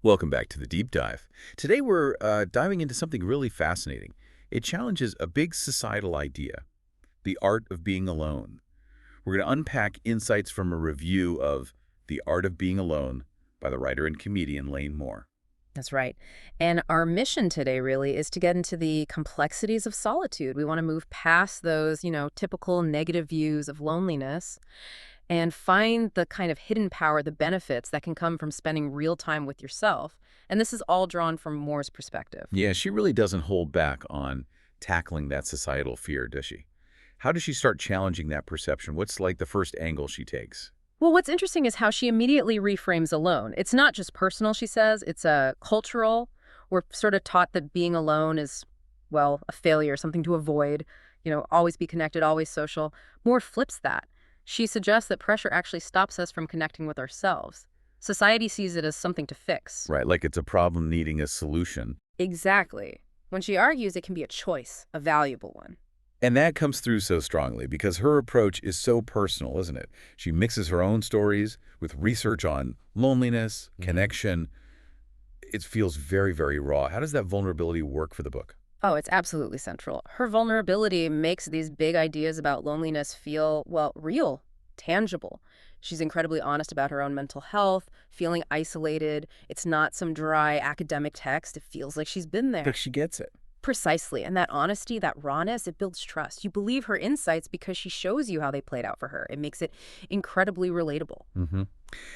Welcome back to the deep dive. Today we're diving into something really fascinating. It challenges a big societal idea, the art of being alone. We're going to unpack insights from a review of The Art of Being Alone by the writer and comedian Lane Moore. That's right. And our mission today really is to get into the complexities of solitude. We want to move past those, typical negative views of loneliness and find the kind of hidden power, the benefits that can come from spending real time with yourself. And this is all drawn from Moore's perspective. Yeah, she really doesn't hold back on tackling that societal fear, does she? How does she start challenging that perception? What's like the first angle she takes? Well, what's interesting is how she immediately reframes alone. It's not just personal, she says, it's a cultural. We're sort of taught that being alone is, well, a failure, something to avoid, always be connected, always social. Moore flips that. She suggests that pressure actually stops us from connecting with ourselves. Society sees it as something to fix. Right, like it's a problem needing a solution. Exactly. When she argues, it can be a choice, a valuable one. And that comes through so strongly because her approach is so personal, isn't it? She mixes her own stories with research on loneliness, connection. It feels very, very raw. How does that vulnerability work for the book? Oh, it's absolutely central. Her vulnerability makes these big ideas about loneliness feel, well, real, tangible. She's incredibly honest about her own mental health, feeling isolated. It's not some dry academic text. It feels like she's been But there. she gets it. Precisely. And that honesty, that rawness, it builds trust. You believe her insights because she shows you how they played out for her. It makes it incredibly relatable. hmm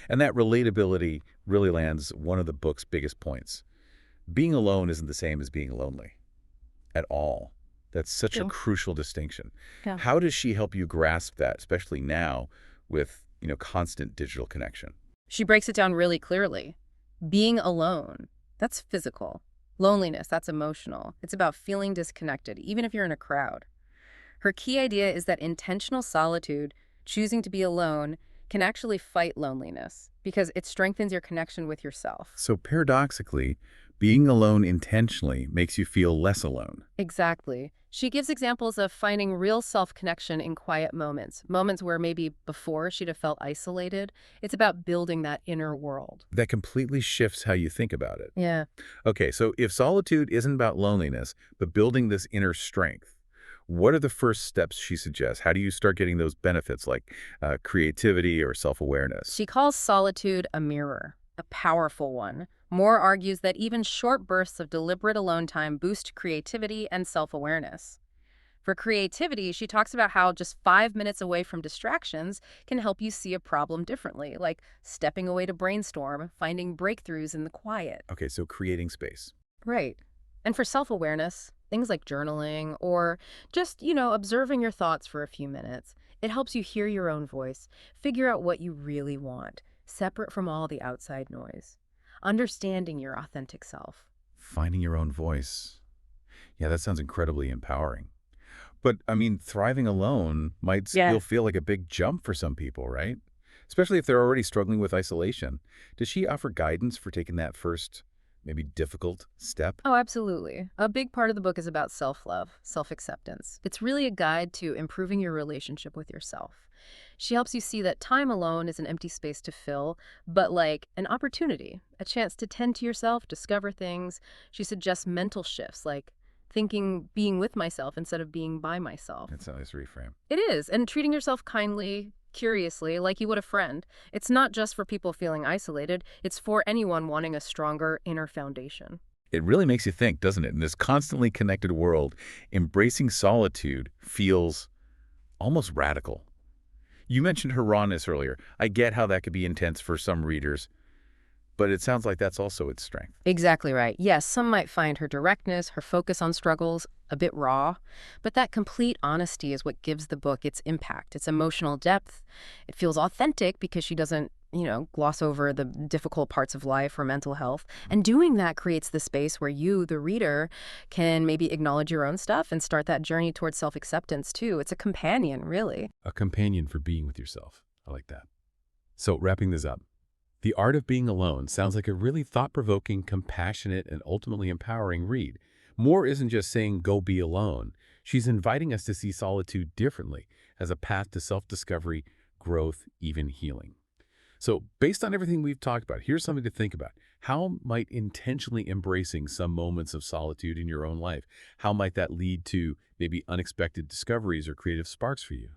And that relatability really lands one of the book's biggest points. Being alone isn't the same as being lonely at all. That's such a True. crucial distinction. Yeah. How does she help you grasp that, especially now with, constant digital connection? She breaks it down really clearly. Being alone, that's physical. Loneliness, that's emotional. It's about feeling disconnected, even if you're in a crowd. Her key idea is that intentional solitude, choosing to be alone, can actually fight loneliness because it strengthens your connection with yourself. So paradoxically, being alone intentionally makes you feel less alone. Exactly. She gives examples of finding real self-connection in quiet moments, moments where maybe before she'd have felt isolated. It's about building that inner world. That completely shifts how you think about it. Yeah. Okay, so if solitude isn't about loneliness, but building this inner strength, what are the first steps she suggests? How do you start getting those benefits like creativity or self-awareness? She calls solitude a mirror, a powerful one. Moore argues that even short bursts of deliberate alone time boost creativity and self-awareness. For creativity, she talks about how just 5 minutes away from distractions can help you see a problem differently, like stepping away to brainstorm, finding breakthroughs in the quiet. Okay, so creating space. Right. And for self-awareness, things like journaling or just, observing your thoughts for a few minutes, it helps you hear your own voice, figure out what you really want, separate from all the outside noise, understanding your authentic self. Finding your own voice. Yeah, that sounds incredibly empowering. But, I mean, thriving alone might Yeah. still feel like a big jump for some people, right? Especially if they're already struggling with isolation. Does she offer guidance for taking that first, maybe difficult step? Oh, absolutely. A big part of the book is about self-love, self-acceptance. It's really a guide to improving your relationship with yourself. She helps you see that time alone is an empty space to fill, but like an opportunity, a chance to tend to yourself, discover things. She suggests mental shifts like thinking being with myself instead of being by myself. That's a nice reframe. It is, and treating yourself kindly, curiously, like you would a friend. It's not just for people feeling isolated, it's for anyone wanting a stronger inner foundation. It really makes you think, doesn't it? In this constantly connected world, embracing solitude feels almost radical. You mentioned her rawness earlier. I get how that could be intense for some readers, but it sounds like that's also its strength. Exactly right. Yes, some might find her directness, her focus on struggles, a bit raw, but that complete honesty is what gives the book its impact, its emotional depth. It feels authentic because she doesn't, gloss over the difficult parts of life or mental health. And doing that creates the space where you, the reader, can maybe acknowledge your own stuff and start that journey towards self-acceptance too. It's a companion, really. A companion for being with yourself. I like that. So, wrapping this up, The Art of Being Alone sounds like a really thought-provoking, compassionate, and ultimately empowering read. Moore isn't just saying, go be alone. She's inviting us to see solitude differently as a path to self-discovery, growth, even healing. So, based on everything we've talked about, here's something to think about. How might intentionally embracing some moments of solitude in your own life, how might that lead to maybe unexpected discoveries or creative sparks for you?